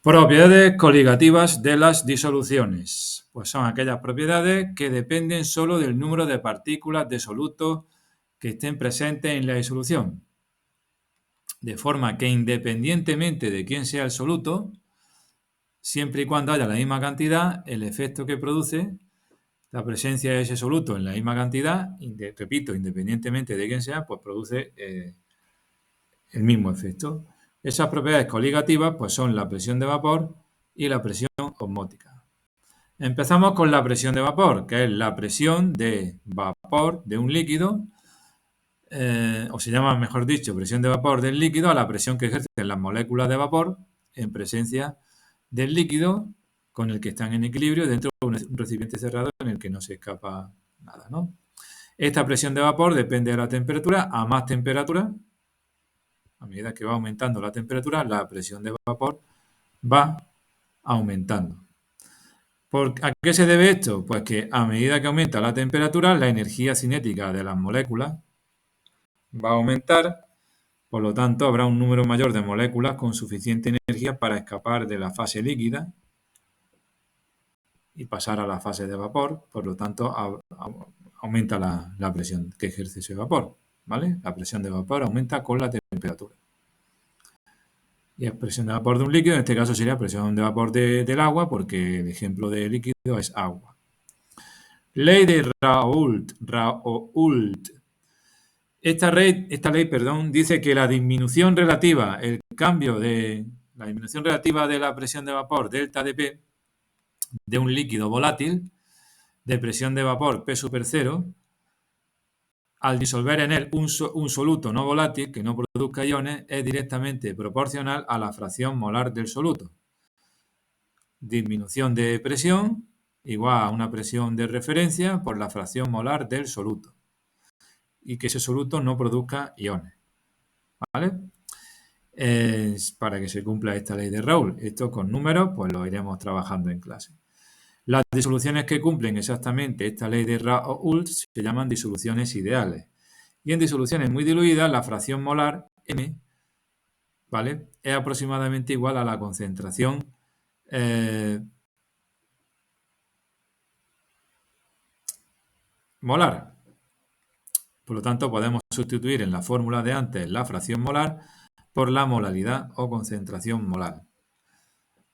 Propiedades coligativas de las disoluciones. Pues son aquellas propiedades que dependen solo del número de partículas de soluto que estén presentes en la disolución. De forma que independientemente de quién sea el soluto, siempre y cuando haya la misma cantidad, el efecto que produce la presencia de ese soluto en la misma cantidad, repito, independientemente de quién sea, pues produce el mismo efecto. Esas propiedades coligativas pues son la presión de vapor y la presión osmótica. Empezamos con la presión de vapor, que es la presión de vapor de un líquido, o se llama, mejor dicho, presión de vapor del líquido a la presión que ejercen las moléculas de vapor en presencia del líquido con el que están en equilibrio dentro de un recipiente cerrado en el que no se escapa nada, ¿no? Esta presión de vapor depende de la temperatura. A más temperatura, a medida que va aumentando la temperatura, la presión de vapor va aumentando. ¿A qué se debe esto? Pues que a medida que aumenta la temperatura, la energía cinética de las moléculas va a aumentar, por lo tanto habrá un número mayor de moléculas con suficiente energía para escapar de la fase líquida y pasar a la fase de vapor, por lo tanto aumenta la presión que ejerce ese vapor, ¿vale? La presión de vapor aumenta con la temperatura. Y es presión de vapor de un líquido, en este caso sería presión de vapor del agua, porque el ejemplo de líquido es agua. Ley de Raoult. Esta ley, dice que la disminución relativa de la presión de vapor delta de P de un líquido volátil de presión de vapor P super 0, al disolver en él un soluto no volátil que no produzca iones, es directamente proporcional a la fracción molar del soluto. Disminución de presión igual a una presión de referencia por la fracción molar del soluto. Y que ese soluto no produzca iones. ¿Vale? Para que se cumpla esta ley de Raoult. Esto con números pues lo iremos trabajando en clase. Las disoluciones que cumplen exactamente esta ley de Raoult se llaman disoluciones ideales. Y en disoluciones muy diluidas, la fracción molar M, ¿vale?, es aproximadamente igual a la concentración molar. Por lo tanto, podemos sustituir en la fórmula de antes la fracción molar por la molaridad o concentración molar.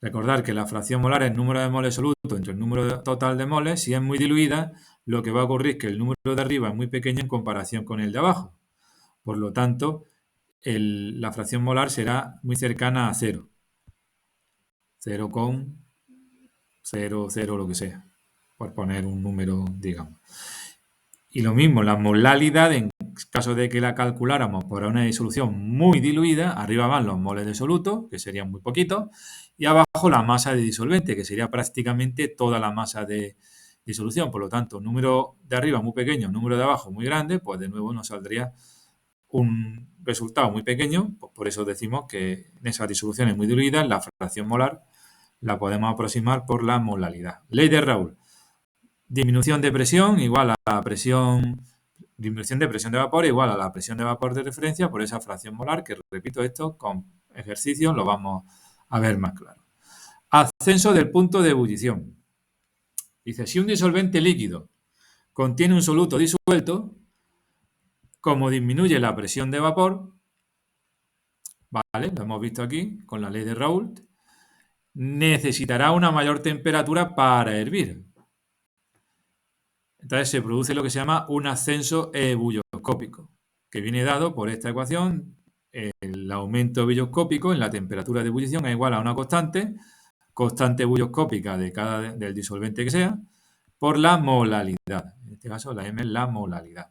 Recordar que la fracción molar es el número de moles soluto entre el número total de moles. Si es muy diluida, lo que va a ocurrir es que el número de arriba es muy pequeño en comparación con el de abajo. Por lo tanto, la fracción molar será muy cercana a 0. 0,00 lo que sea, por poner un número, digamos. Y lo mismo, la molalidad, en caso de que la calculáramos por una disolución muy diluida, arriba van los moles de soluto, que serían muy poquitos, y abajo la masa de disolvente, que sería prácticamente toda la masa de disolución. Por lo tanto, número de arriba muy pequeño, número de abajo muy grande, pues de nuevo nos saldría un resultado muy pequeño. Pues por eso decimos que en esas disoluciones muy diluidas la fracción molar la podemos aproximar por la molalidad. Ley de Raoult. Disminución de presión igual a la presión, disminución de presión de vapor igual a la presión de vapor de referencia por esa fracción molar, que repito, esto con ejercicios lo vamos a ver más claro. Ascenso del punto de ebullición. Dice, si un disolvente líquido contiene un soluto disuelto, como disminuye la presión de vapor, ¿vale?, lo hemos visto aquí con la ley de Raoult, necesitará una mayor temperatura para hervir. Entonces se produce lo que se llama un ascenso ebulloscópico, que viene dado por esta ecuación. El aumento ebulloscópico en la temperatura de ebullición es igual a una constante ebulloscópica del disolvente que sea, por la molalidad. En este caso la M es la molalidad.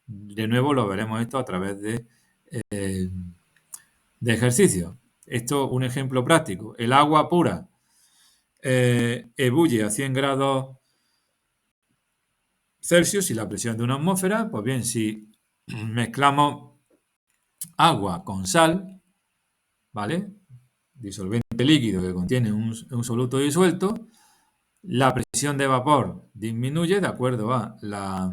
De nuevo lo veremos esto a través de ejercicios. Esto un ejemplo práctico. El agua pura ebulle a 100 grados Celsius y la presión de una atmósfera. Pues bien, si mezclamos agua con sal, ¿vale?, disolvente líquido que contiene un soluto disuelto, la presión de vapor disminuye de acuerdo a la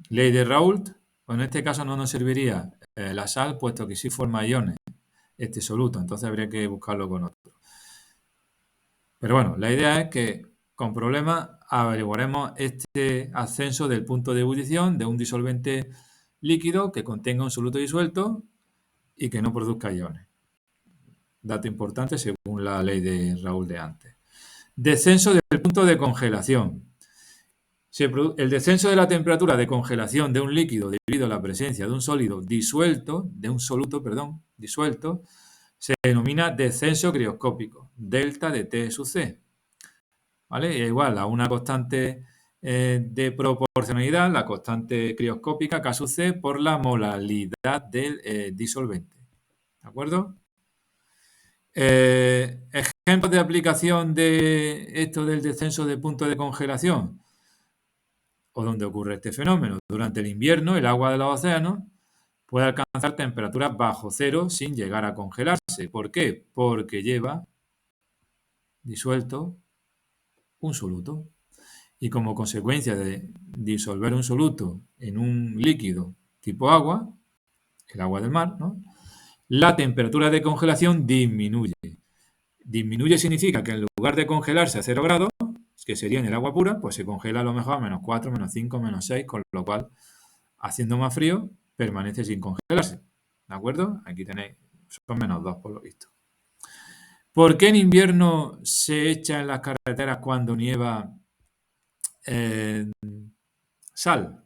ley de Raoult. En este caso no nos serviría la sal, puesto que sí forma iones este soluto, entonces habría que buscarlo con otro. Pero bueno, la idea es que con problemas averiguaremos este ascenso del punto de ebullición de un disolvente líquido que contenga un soluto disuelto y que no produzca iones. Dato importante según la ley de Raoult de antes. Descenso del punto de congelación. El descenso de la temperatura de congelación de un líquido debido a la presencia de un sólido disuelto, de un soluto, perdón, disuelto, se denomina descenso crioscópico, delta de T sub C. ¿Vale? Y es igual a una constante de proporcionalidad, la constante crioscópica K sub C, por la molaridad del disolvente. ¿De acuerdo? Ejemplos de aplicación de esto del descenso de punto de congelación, o donde ocurre este fenómeno. Durante el invierno, el agua de los océanos puede alcanzar temperaturas bajo cero sin llegar a congelarse. ¿Por qué? Porque lleva disuelto un soluto. Y como consecuencia de disolver un soluto en un líquido tipo agua, el agua del mar, ¿no?, la temperatura de congelación disminuye. Disminuye significa que en lugar de congelarse a 0 grados, que sería en el agua pura, pues se congela a lo mejor a menos 4, menos 5, menos 6, con lo cual, haciendo más frío, permanece sin congelarse. ¿De acuerdo? Aquí tenéis, son menos 2 por lo visto. ¿Por qué en invierno se echa en las carreteras cuando nieva sal?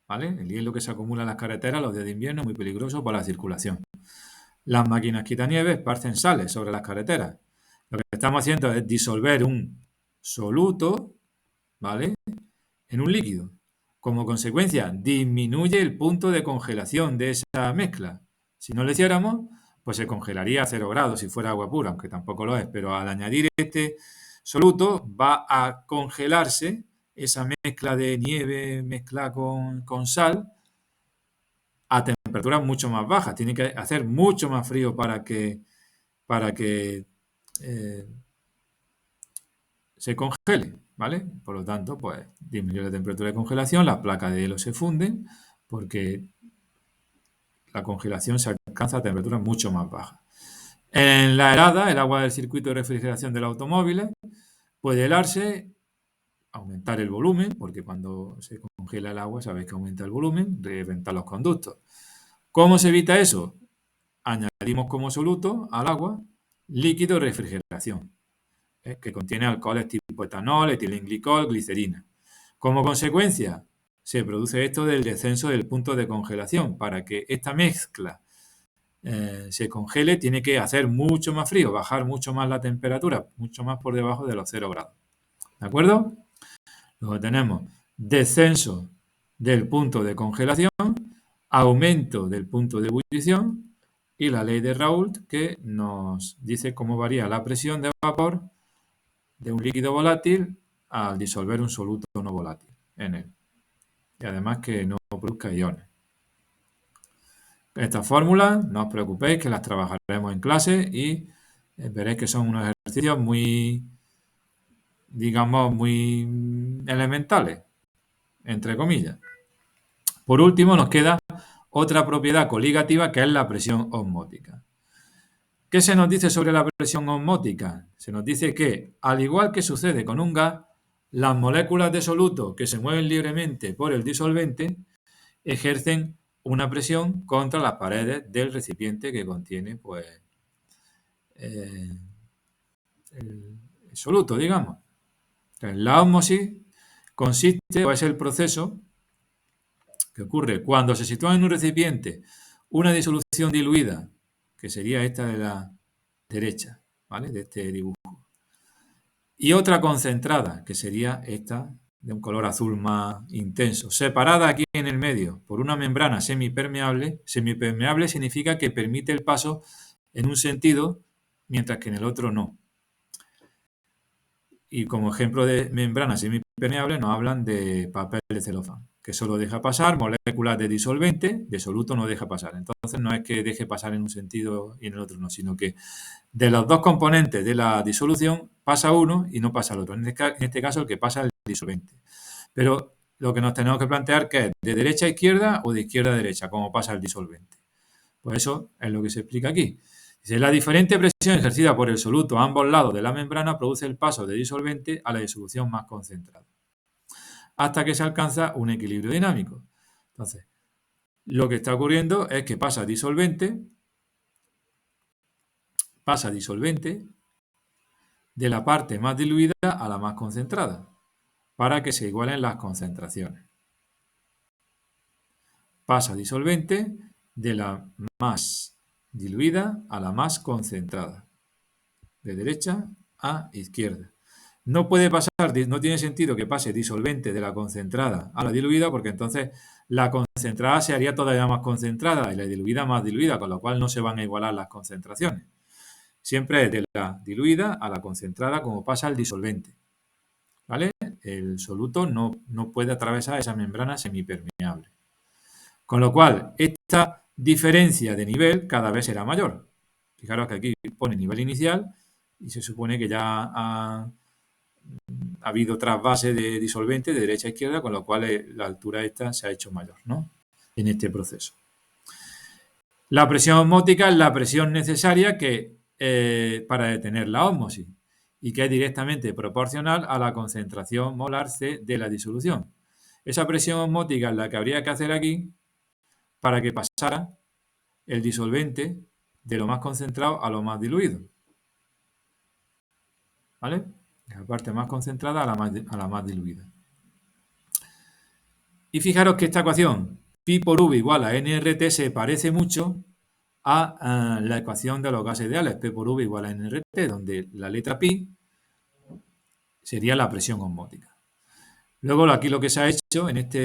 ¿Vale? El hielo que se acumula en las carreteras los días de invierno es muy peligroso para la circulación. Las máquinas quitanieves esparcen sales sobre las carreteras. Lo que estamos haciendo es disolver un soluto, ¿vale?, en un líquido. Como consecuencia, disminuye el punto de congelación de esa mezcla. Si no lo hiciéramos, pues se congelaría a 0 grados si fuera agua pura, aunque tampoco lo es. Pero al añadir este soluto va a congelarse esa mezcla de nieve mezclada con sal a temperaturas mucho más bajas. Tiene que hacer mucho más frío para que se congele, ¿vale? Por lo tanto, pues disminuye la temperatura de congelación, las placas de hielo se funden porque la congelación se alcanza a temperaturas mucho más bajas. En la helada, el agua del circuito de refrigeración de los automóviles puede helarse, aumentar el volumen, porque cuando se congela el agua sabéis que aumenta el volumen, reventar los conductos. ¿Cómo se evita eso? Añadimos como soluto al agua líquido de refrigeración, que contiene alcoholes tipo etanol, etilenglicol, glicerina. Como consecuencia, se produce esto del descenso del punto de congelación. Para que esta mezcla se congele, tiene que hacer mucho más frío, bajar mucho más la temperatura, mucho más por debajo de los 0 grados. ¿De acuerdo? Luego tenemos descenso del punto de congelación, aumento del punto de ebullición y la ley de Raoult, que nos dice cómo varía la presión de vapor de un líquido volátil al disolver un soluto no volátil en él. Y además que no produzca iones. Estas fórmulas, no os preocupéis, que las trabajaremos en clase y veréis que son unos ejercicios muy, digamos, muy elementales, entre comillas. Por último, nos queda otra propiedad coligativa, que es la presión osmótica. ¿Qué se nos dice sobre la presión osmótica? Se nos dice que, al igual que sucede con un gas, las moléculas de soluto que se mueven libremente por el disolvente ejercen una presión contra las paredes del recipiente que contiene, pues, el soluto, digamos. Entonces, la ósmosis consiste, o es el proceso que ocurre cuando se sitúa en un recipiente una disolución diluida, que sería esta de la derecha, ¿vale?, de este dibujo, y otra concentrada, que sería esta de un color azul más intenso, separada aquí en el medio por una membrana semipermeable. Semipermeable significa que permite el paso en un sentido, mientras que en el otro no. Y como ejemplo de membrana semipermeable nos hablan de papel de celofán, que solo deja pasar moléculas de disolvente, de soluto no deja pasar. Entonces no es que deje pasar en un sentido y en el otro no, sino que de los dos componentes de la disolución pasa uno y no pasa el otro. En este caso el que pasa es el disolvente. Pero lo que nos tenemos que plantear, ¿qué es? ¿De derecha a izquierda o de izquierda a derecha? Como pasa el disolvente. Pues eso es lo que se explica aquí. Dice, la diferente presión ejercida por el soluto a ambos lados de la membrana produce el paso de disolvente a la disolución más concentrada, hasta que se alcanza un equilibrio dinámico. Entonces, lo que está ocurriendo es que pasa disolvente de la parte más diluida a la más concentrada, para que se igualen las concentraciones. Pasa disolvente de la más diluida a la más concentrada, de derecha a izquierda. No puede pasar, no tiene sentido que pase disolvente de la concentrada a la diluida, porque entonces la concentrada se haría todavía más concentrada y la diluida más diluida, con lo cual no se van a igualar las concentraciones. Siempre es de la diluida a la concentrada, como pasa el disolvente. ¿Vale? El soluto no puede atravesar esa membrana semipermeable. Con lo cual, esta diferencia de nivel cada vez será mayor. Fijaros que aquí pone nivel inicial y se supone que ya ha habido trasvase de disolvente de derecha a izquierda, con lo cual la altura esta se ha hecho mayor, ¿no? En este proceso. La presión osmótica es la presión necesaria para detener la ósmosis y que es directamente proporcional a la concentración molar C de la disolución. Esa presión osmótica es la que habría que hacer aquí para que pasara el disolvente de lo más concentrado a lo más diluido. ¿Vale? La parte más concentrada a la más diluida. Y fijaros que esta ecuación, pi por v igual a nRT, se parece mucho a la ecuación de los gases ideales, P por V igual a nRT, donde la letra pi sería la presión osmótica. Luego aquí lo que se ha hecho en esto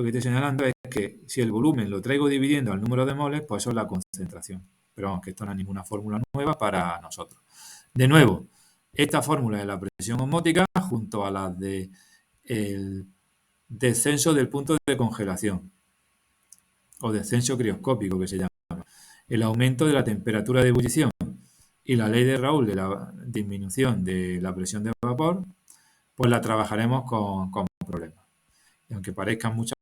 que estoy señalando es que si el volumen lo traigo dividiendo al número de moles, pues eso es la concentración. Pero vamos, que esto no es ninguna fórmula nueva para nosotros. De nuevo, esta fórmula de la presión osmótica junto a la de el descenso del punto de congelación o descenso crioscópico que se llama, el aumento de la temperatura de ebullición y la ley de Raoult de la disminución de la presión de vapor, pues la trabajaremos con problemas. Y aunque parezcan muchas